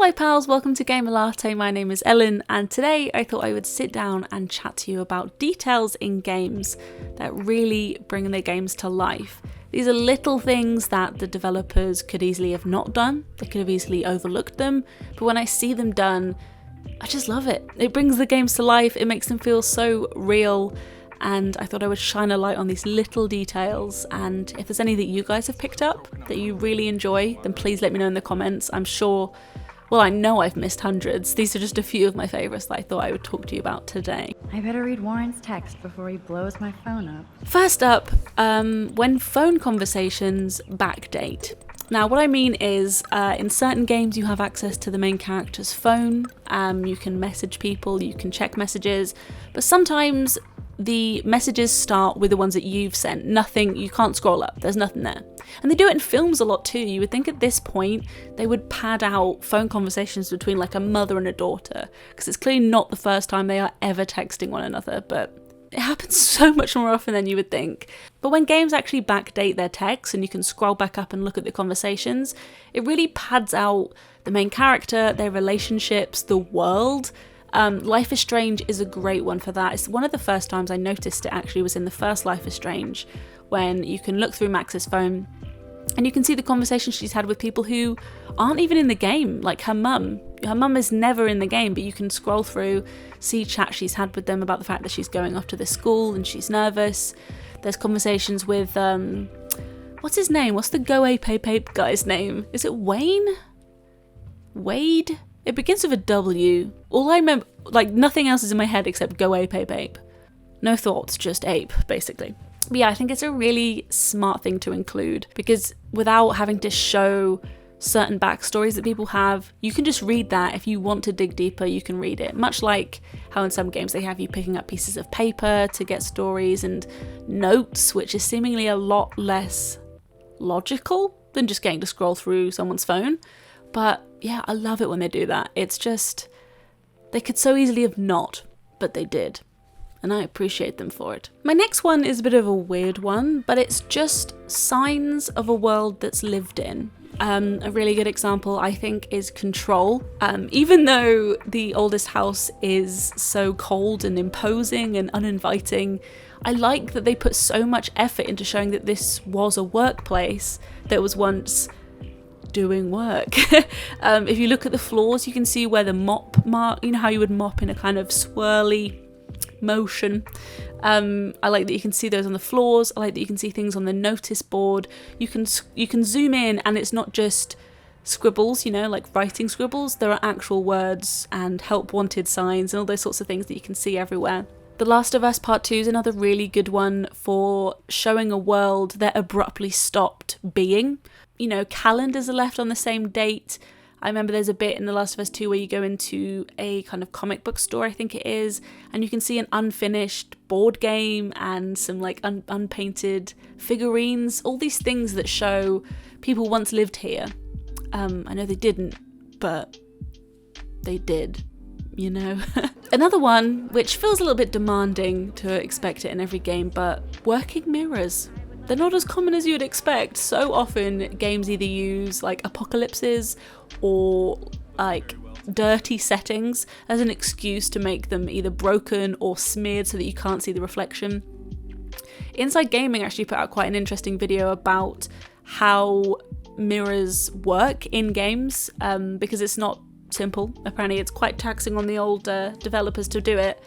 Hello pals, welcome to Gamer Latte. My name is Ellen, and today I thought I would sit down and chat to you about details in games that really bring their games to life. These are little things that the developers could easily have not done, they could have easily overlooked them, but when I see them done, I just love it. It brings the games to life, it makes them feel so real, and I thought I would shine a light on these little details. And if there's any that you guys have picked up that you really enjoy, then please let me know in the comments. I'm sure, well, I know I've missed hundreds. These are just a few of my favourites that I thought I would talk to you about today. I better read Warren's text before he blows my phone up. First up, when phone conversations backdate. Now, what I mean is, in certain games you have access to the main character's phone, you can message people, you can check messages, but sometimes the messages start with the ones that you've sent. Nothing, you can't scroll up, there's nothing there. And they do it in films a lot too. You would think at this point they would pad out phone conversations between like a mother and a daughter, because it's clearly not the first time they are ever texting one another, but it happens so much more often than you would think. But when games actually backdate their text and you can scroll back up and look at the conversations, it really pads out the main character, their relationships, the world. Life is Strange is a great one for that. It's one of the first times I noticed it actually was in the first Life is Strange, when you can look through Max's phone and you can see the conversations she's had with people who aren't even in the game, like her mum. Her mum is never in the game, but you can scroll through, see chat she's had with them about the fact that she's going off to this school and she's nervous. There's conversations with, what's his name? What's the Go Ape Ape Ape guy's name? Is it Wayne? Wade? It begins with a W. All I remember, like nothing else is in my head except Go Ape Ape Ape. No thoughts, just ape, basically. But yeah, I think it's a really smart thing to include, because without having to show certain backstories that people have, you can just read that. If you want to dig deeper, you can read it. Much like how in some games they have you picking up pieces of paper to get stories and notes, which is seemingly a lot less logical than just getting to scroll through someone's phone. But yeah, I love it when they do that. It's just, they could so easily have not, but they did. And I appreciate them for it. My next one is a bit of a weird one, but it's just signs of a world that's lived in. A really good example, I think, is Control. Even though the oldest house is so cold and imposing and uninviting, I like that they put so much effort into showing that this was a workplace that was once doing work. If you look at the floors, you can see where the mop mark, you know how you would mop in a kind of swirly motion. I like that you can see those on the floors. I like that you can see things on the notice board. You can zoom in and it's not just scribbles, you know, like writing scribbles. There are actual words and help wanted signs and all those sorts of things that you can see everywhere. The Last of Us Part 2 is another really good one for showing a world that abruptly stopped being. You know, calendars are left on the same date. I remember there's a bit in The Last of Us 2 where you go into a kind of comic book store, I think it is, and you can see an unfinished board game and some like unpainted figurines, all these things that show people once lived here. I know they didn't, but they did, you know. Another one, which feels a little bit demanding to expect it in every game, but working mirrors. They're not as common as you would expect. So often games either use like apocalypses or like dirty settings as an excuse to make them either broken or smeared so that you can't see the reflection. Inside Gaming actually put out quite an interesting video about how mirrors work in games, because it's not simple. Apparently it's quite taxing on the old developers to do it,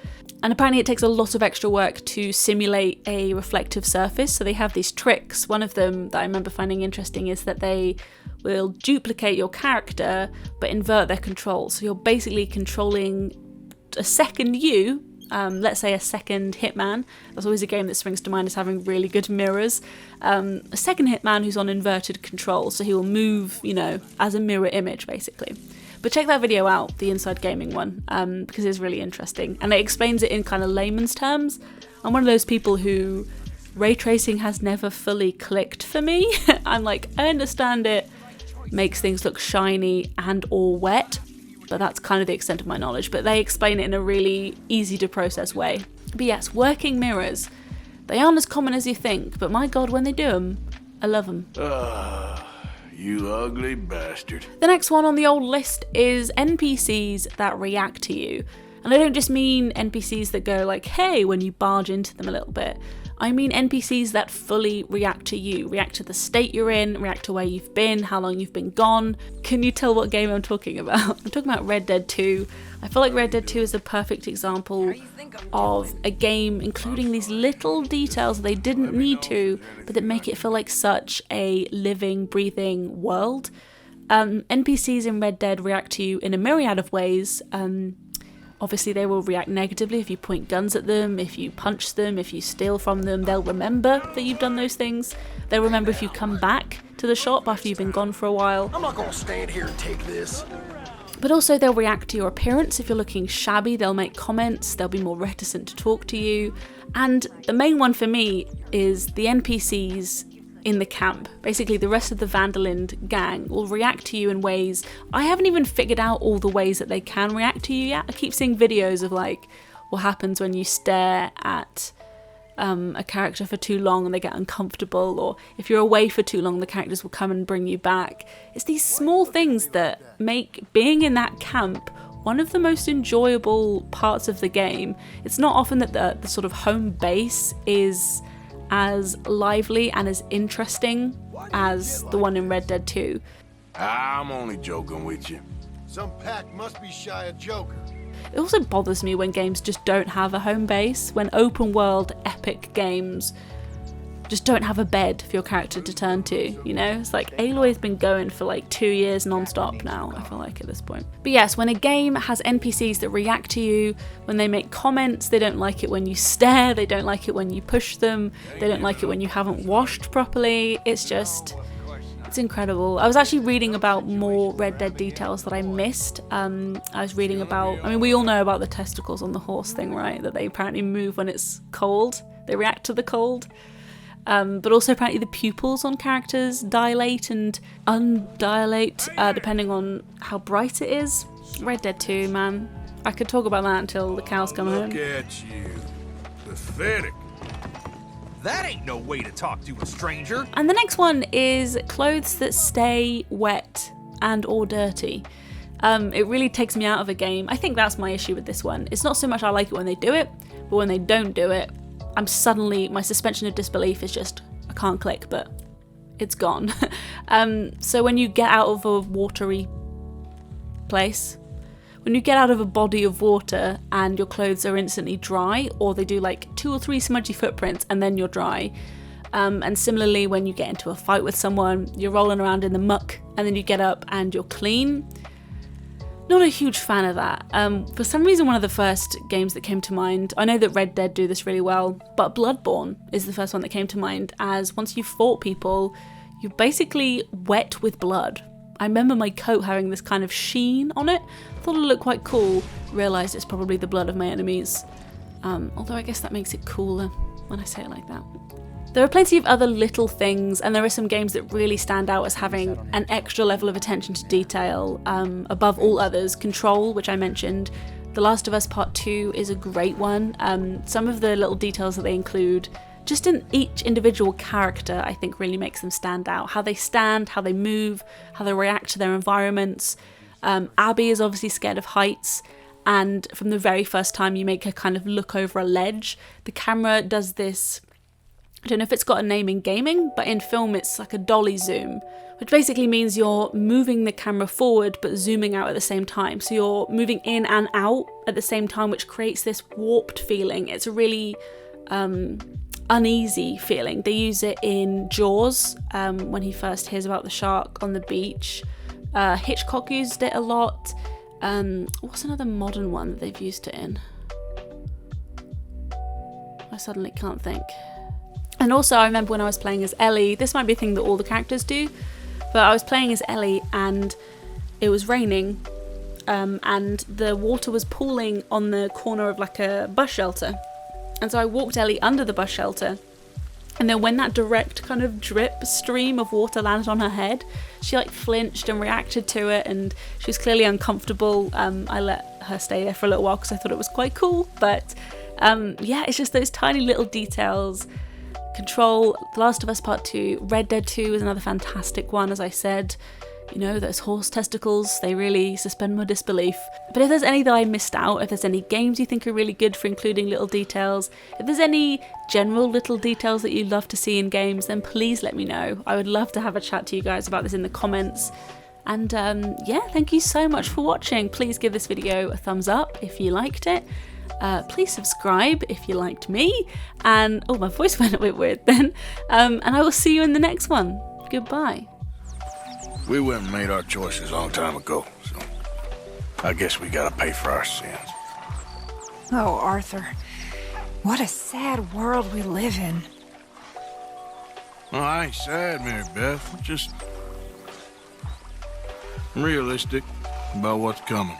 and apparently it takes a lot of extra work to simulate a reflective surface. So they have these tricks. One of them that I remember finding interesting is that they will duplicate your character but invert their control. So you're basically controlling a second you, let's say a second Hitman. That's always a game that springs to mind as having really good mirrors. A second Hitman who's on inverted control, so he will move, you know, as a mirror image basically. But check that video out, the Inside Gaming one, because it's really interesting. And it explains it in kind of layman's terms. I'm one of those people who ray tracing has never fully clicked for me. I'm like, I understand it makes things look shiny and or wet, but that's kind of the extent of my knowledge. But they explain it in a really easy to process way. But yes, working mirrors. They aren't as common as you think, but my God, when they do them, I love them. You ugly bastard. The next one on the old list is NPCs that react to you. And I don't just mean NPCs that go like, hey, when you barge into them a little bit. I mean NPCs that fully react to you, react to the state you're in, react to where you've been, how long you've been gone. Can you tell what game I'm talking about? I'm talking about Red Dead 2. I feel like Red Dead 2 is a perfect example of a game including these little details they didn't need to, but that make it feel like such a living, breathing world. NPCs in Red Dead react to you in a myriad of ways. Obviously, they will react negatively if you point guns at them, if you punch them, if you steal from them. They'll remember that you've done those things. They'll remember if you come back to the shop after you've been gone for a while. I'm not gonna stand here and take this. But also they'll react to your appearance. If you're looking shabby, they'll make comments. They'll be more reticent to talk to you. And the main one for me is the NPCs in the camp. Basically, the rest of the Vandalind gang will react to you in ways I haven't even figured out all the ways that they can react to you yet. I keep seeing videos of like what happens when you stare at a character for too long and they get uncomfortable, or if you're away for too long the characters will come and bring you back. It's these small things that make being in that camp one of the most enjoyable parts of the game. It's not often that the sort of home base is as lively and as interesting as the one in Red Dead 2. I'm only joking with you. Some pack must be shy of Joker. It also bothers me when games just don't have a home base, when open world epic games just don't have a bed for your character to turn to, you know? It's like Aloy's been going for like 2 years non-stop now, I feel like, at this point. But yes, when a game has NPCs that react to you, when they make comments, they don't like it when you stare, they don't like it when you push them, they don't like it when you haven't washed properly, it's incredible. I was actually reading about more Red Dead details that I missed. I was reading about, I mean, we all know about the testicles on the horse thing, right? That they apparently move when it's cold, they react to the cold. But also apparently the pupils on characters dilate and undilate depending on how bright it is. Red Dead 2, man. I could talk about that until the cows come home. Look at you. Pathetic. That ain't no way to talk to a stranger. And the next one is clothes that stay wet and or dirty. It really takes me out of a game. I think that's my issue with this one. It's not so much I like it when they do it, but when they don't do it, my suspension of disbelief is just, I can't click, but it's gone. So when you get out of a watery place, when you get out of a body of water and your clothes are instantly dry, or they do like 2 or 3 smudgy footprints and then you're dry. And similarly, when you get into a fight with someone, you're rolling around in the muck and then you get up and you're clean. Not a huge fan of that. For some reason, one of the first games that came to mind, I know that Red Dead do this really well, but Bloodborne is the first one that came to mind, as once you've fought people, you're basically wet with blood. I remember my coat having this kind of sheen on it. I thought it looked quite cool, realised it's probably the blood of my enemies. Although I guess that makes it cooler when I say it like that. There are plenty of other little things, and there are some games that really stand out as having an extra level of attention to detail above all others. Control, which I mentioned. The Last of Us Part 2 is a great one. Some of the little details that they include just in each individual character, I think really makes them stand out. How they stand, how they move, how they react to their environments. Abby is obviously scared of heights, and from the very first time you make her kind of look over a ledge, the camera does this, I don't know if it's got a name in gaming, but in film it's like a dolly zoom, which basically means you're moving the camera forward but zooming out at the same time. So you're moving in and out at the same time, which creates this warped feeling. It's a really uneasy feeling. They use it in Jaws when he first hears about the shark on the beach. Hitchcock used it a lot. What's another modern one that they've used it in? I suddenly can't think. And also I remember when I was playing as Ellie, this might be a thing that all the characters do, but I was playing as Ellie and it was raining and the water was pooling on the corner of like a bus shelter. And so I walked Ellie under the bus shelter, and then when that direct kind of drip stream of water landed on her head, she like flinched and reacted to it, and she was clearly uncomfortable. I let her stay there for a little while because I thought it was quite cool, but yeah, it's just those tiny little details Control, The Last of Us Part 2, Red Dead 2 is another fantastic one, as I said. You know, those horse testicles, they really suspend my disbelief. But if there's any that I missed out, if there's any games you think are really good for including little details, if there's any general little details that you'd love to see in games, then please let me know. I would love to have a chat to you guys about this in the comments. And yeah, thank you so much for watching. Please give this video a thumbs up if you liked it. Please subscribe if you liked me. And, oh, my voice went a bit weird then. And I will see you in the next one. Goodbye. We went and made our choices a long time ago, so I guess we gotta pay for our sins. Oh, Arthur. What a sad world we live in. Well, I ain't sad, Mary Beth. Just realistic about what's coming.